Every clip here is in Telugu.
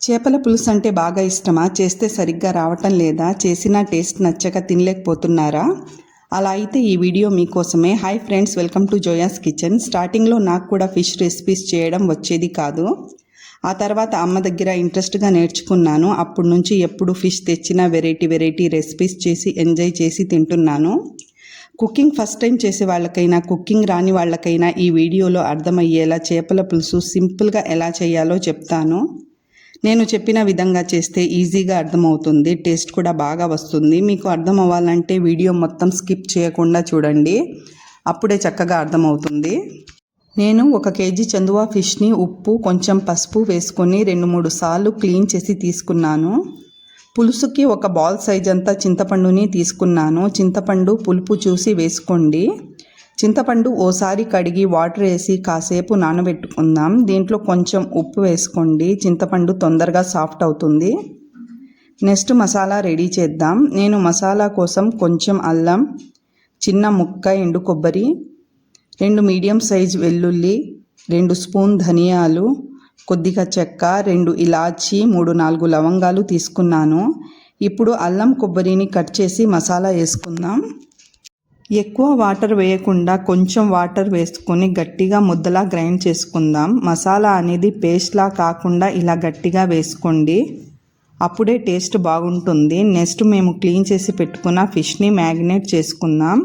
చేపల పులుసు అంటే బాగా ఇష్టమా? చేస్తే సరిగ్గా రావటం లేదా? చేసిన టేస్ట్ నచ్చక తినలేకపోతున్నారా? అలా అయితే ఈ వీడియో మీకోసమే. Hi friends, welcome to Zoya's kitchen. స్టార్టింగ్లో నాకు కూడా ఫిష్ రెసిపీస్ చేయడం వచ్చేది కాదు. ఆ తర్వాత అమ్మ దగ్గర ఇంట్రెస్ట్గా నేర్చుకున్నాను. అప్పటి నుంచి ఎప్పుడు ఫిష్ తెచ్చినా వెరైటీ రెసిపీస్ చేసి ఎంజాయ్ చేసి తింటున్నాను. కుకింగ్ ఫస్ట్ టైం చేసే వాళ్ళకైనా, కుకింగ్ రాని వాళ్ళకైనా ఈ వీడియోలో అర్థమయ్యేలా చేపల పులుసు సింపుల్గా ఎలా చేయాలో చెప్తాను. నేను చెప్పిన విధంగా చేస్తే ఈజీగా అర్థమవుతుంది, టేస్ట్ కూడా బాగా వస్తుంది. మీకు అర్థం అవ్వాలంటే వీడియో మొత్తం స్కిప్ చేయకుండా చూడండి, అప్పుడే చక్కగా అర్థమవుతుంది. నేను 1 కేజీ చందువా ఫిష్ని ఉప్పు కొంచెం పసుపు వేసుకొని 2-3 సార్లు క్లీన్ చేసి తీసుకున్నాను. పులుసుకి 1 బాల్ సైజ్ అంతా చింతపండుని తీసుకున్నాను. చింతపండు పులుపు చూసి వేసుకోండి. చింతపండు ఓసారి కడిగి వాటర్ వేసి కాసేపు నానబెట్టుకుందాం. దీంట్లో కొంచెం ఉప్పు వేసుకోండి, చింతపండు తొందరగా సాఫ్ట్ అవుతుంది. నెక్స్ట్ మసాలా రెడీ చేద్దాం. నేను మసాలా కోసం కొంచెం అల్లం, చిన్న ముక్క ఎండు కొబ్బరి, 2 మీడియం సైజ్ వెల్లుల్లి, 2 స్పూన్ ధనియాలు, కొద్దిగా చెక్క, 2 ఇలాచీ, 3-4 లవంగాలు తీసుకున్నాను. ఇప్పుడు అల్లం కొబ్బరిని కట్ చేసి మసాలా వేసుకుందాం. ఎక్కువ వాటర్ వేయకుండా కొంచెం వాటర్ వేసుకొని గట్టిగా ముద్దలా గ్రైండ్ చేసుకుందాం. మసాలా అనేది పేస్ట్లా కాకుండా ఇలా గట్టిగా వేసుకోండి, అప్పుడే టేస్ట్ బాగుంటుంది. నెక్స్ట్ మేము క్లీన్ చేసి పెట్టుకున్న ఫిష్ని మ్యారినేట్ చేసుకుందాం.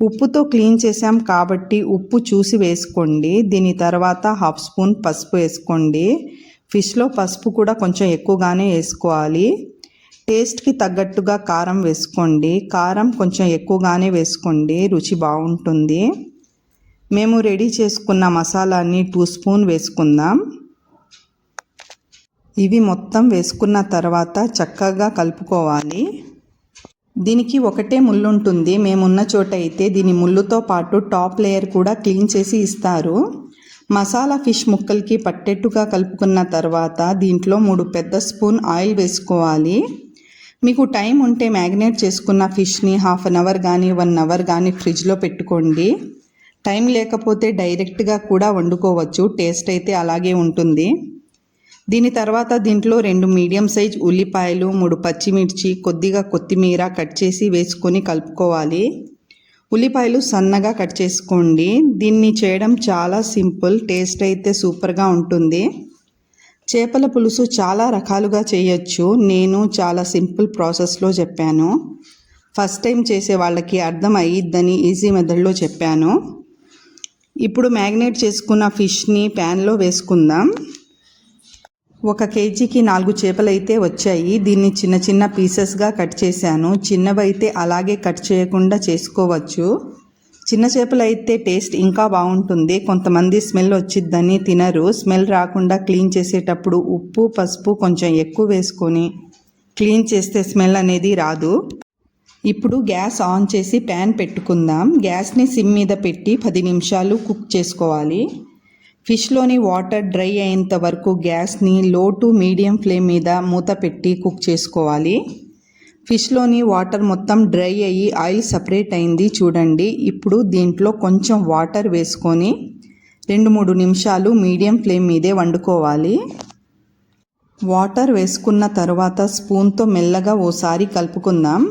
ఉప్పుతో క్లీన్ చేసాం కాబట్టి ఉప్పు చూసి వేసుకోండి. దీని తర్వాత 1/2 స్పూన్ పసుపు వేసుకోండి. ఫిష్లో పసుపు కూడా కొంచెం ఎక్కువగానే వేసుకోవాలి. టేస్ట్కి తగ్గట్టుగా కారం వేసుకోండి. కారం కొంచెం ఎక్కువగానే వేసుకోండి, రుచి బాగుంటుంది. మేము రెడీ చేసుకున్న మసాలాని 2 స్పూన్ వేసుకుందాం. ఇవి మొత్తం వేసుకున్న తర్వాత చక్కగా కలుపుకోవాలి. దీనికి ఒకటే ముళ్ళు ఉంటుంది. మేమున్న చోట అయితే దీని ముళ్ళుతో పాటు టాప్ లేయర్ కూడా క్లీన్ చేసి ఇస్తారు. మసాలా ఫిష్ ముక్కలకి పట్టేట్టుగా కలుపుకున్న తర్వాత దీంట్లో 3 పెద్ద స్పూన్ ఆయిల్ వేసుకోవాలి. మీకు టైం ఉంటే మ్యారినేట్ చేసుకున్న ఫిష్ని 1/2 అవర్ కానీ 1 అవర్ కానీ ఫ్రిడ్జ్లో పెట్టుకోండి. టైం లేకపోతే డైరెక్ట్గా కూడా వండుకోవచ్చు, టేస్ట్ అయితే అలాగే ఉంటుంది. దీని తర్వాత దీంట్లో 2 మీడియం సైజ్ ఉల్లిపాయలు, 3 పచ్చిమిర్చి, కొద్దిగా కొత్తిమీర కట్ చేసి వేసుకొని కలుపుకోవాలి. ఉల్లిపాయలు సన్నగా కట్ చేసుకోండి. దీన్ని చేయడం చాలా సింపుల్, టేస్ట్ అయితే సూపర్గా ఉంటుంది. చేపల పులుసు చాలా రకాలుగా చేయొచ్చు. నేను చాలా సింపుల్ ప్రాసెస్లో చెప్పాను. ఫస్ట్ టైం చేసే వాళ్ళకి అర్థం అయ్యిద్దని ఈజీ మెథడ్లో చెప్పాను. ఇప్పుడు మ్యారినేట్ చేసుకున్న ఫిష్ని ప్యాన్లో వేసుకుందాం. 1 కేజీకి 4 చేపలు అయితే వచ్చాయి. దీన్ని చిన్న పీసెస్గా కట్ చేశాను. చిన్నవైతే అలాగే కట్ చేయకుండా చేసుకోవచ్చు. చిన్న చేపలు అయితే టేస్ట్ ఇంకా బాగుంటుంది. కొంతమంది స్మెల్ వచ్చిద్దని తినరు. స్మెల్ రాకుండా క్లీన్ చేసేటప్పుడు ఉప్పు పసుపు కొంచెం ఎక్కువ వేసుకొని క్లీన్ చేస్తే స్మెల్ అనేది రాదు. ఇప్పుడు గ్యాస్ ఆన్ చేసి ప్యాన్ పెట్టుకుందాం. గ్యాస్ని సిమ్ మీద పెట్టి 10 నిమిషాలు కుక్ చేసుకోవాలి. ఫిష్లోని వాటర్ డ్రై అయ్యేంత వరకు గ్యాస్ని లో టు మీడియం ఫ్లేమ్ మీద మూత పెట్టి కుక్ చేసుకోవాలి. ఫిష్లోని వాటర్ మొత్తం డ్రై అయ్యి ఆయిల్ సపరేట్ అయింది చూడండి. ఇప్పుడు దీంట్లో కొంచెం వాటర్ వేసుకొని 2-3 నిమిషాలు మీడియం ఫ్లేమ్ మీదే వండుకోవాలి. వాటర్ వేసుకున్న తర్వాత స్పూన్తో మెల్లగా ఓసారి కలుపుకుందాం.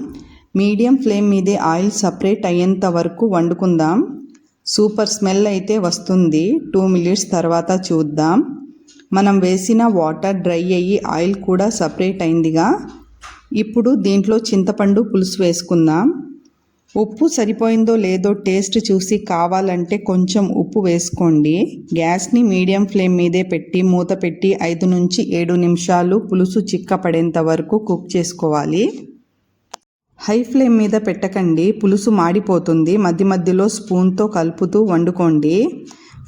మీడియం ఫ్లేమ్ మీదే ఆయిల్ సపరేట్ అయ్యేంత వరకు వండుకుందాం. సూపర్ స్మెల్ అయితే వస్తుంది. 2 మినిట్స్ తర్వాత చూద్దాం. మనం వేసిన వాటర్ డ్రై అయ్యి ఆయిల్ కూడా సపరేట్ అయిందిగా. ఇప్పుడు దీంట్లో చింతపండు పులుసు వేసుకుందాం. ఉప్పు సరిపోయిందో లేదో టేస్ట్ చూసి కావాలంటే కొంచెం ఉప్పు వేసుకోండి. గ్యాస్ని మీడియం ఫ్లేమ్ మీదే పెట్టి మూత పెట్టి 5-7 నిమిషాలు పులుసు చిక్కపడేంత వరకు కుక్ చేసుకోవాలి. హై ఫ్లేమ్ మీద పెట్టకండి, పులుసు మాడిపోతుంది. మధ్యలో స్పూన్తో కలుపుతూ వండుకోండి.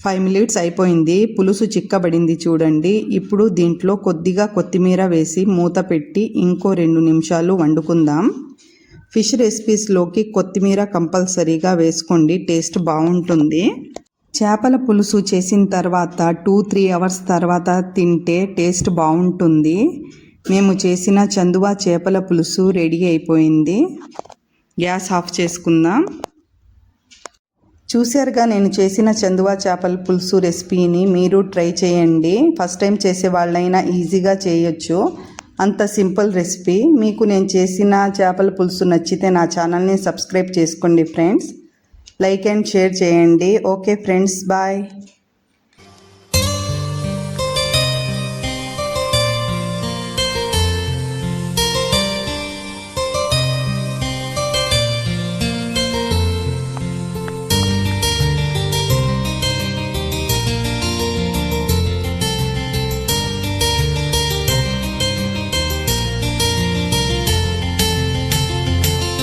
5 మినిట్స్ అయిపోయింది. పులుసు చిక్కబడింది చూడండి. ఇప్పుడు దీంట్లో కొద్దిగా కొత్తిమీర వేసి మూత పెట్టి ఇంకో 2 నిమిషాలు వండుకుందాం. ఫిష్ రెసిపీస్లోకి కొత్తిమీర కంపల్సరీగా వేసుకోండి, టేస్ట్ బాగుంటుంది. చేపల పులుసు చేసిన తర్వాత 2-3 అవర్స్ తర్వాత తింటే టేస్ట్ బాగుంటుంది. మేము చేసిన చందువా చేపల పులుసు రెడీ అయిపోయింది. గ్యాస్ ఆఫ్ చేసుకుందాం. చూశారుగా నేను చేసిన చందువా చేపల పులుసు రెసిపీని మీరు ట్రై చేయండి. ఫస్ట్ టైం చేసే వాళ్ళైనా ఈజీగా చేయొచ్చు. అంత సింపుల్ రెసిపీ. మీకు నేను చేసిన చేపల పులుసు నచ్చితే నా ఛానల్ని సబ్స్క్రైబ్ చేసుకోండి ఫ్రెండ్స్. లైక్ అండ్ షేర్ చేయండి. Okay friends, bye.